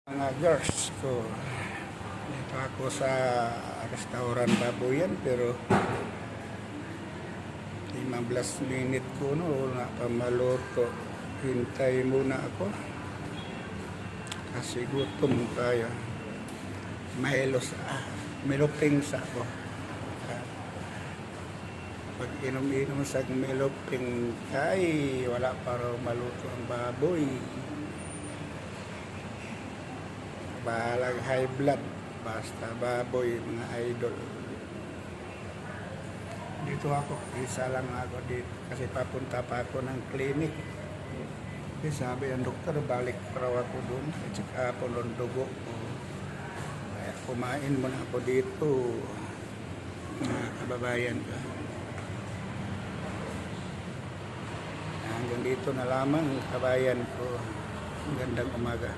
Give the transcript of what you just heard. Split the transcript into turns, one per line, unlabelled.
Mga girls ko, dito ako sa restaurant Baboyan pero 15 minute ko no, na pa maluto. Hintay muna ako kasi gutom tayo. Meloping sa ako. Pag inom-inom sa meloping ay wala para maluto ang baboy. Bahalag high blood, basta baboy mga idol. Dito ako, isa lang ako dito kasi papunta pa ako ng clinic. Kasi sabi ang doktor, balik raw ako doon, check up ng dugo ko. Kaya kumain muna ako dito, mga kababayan ko. Hanggang dito na lamang, kabayan ko. Gandang umaga.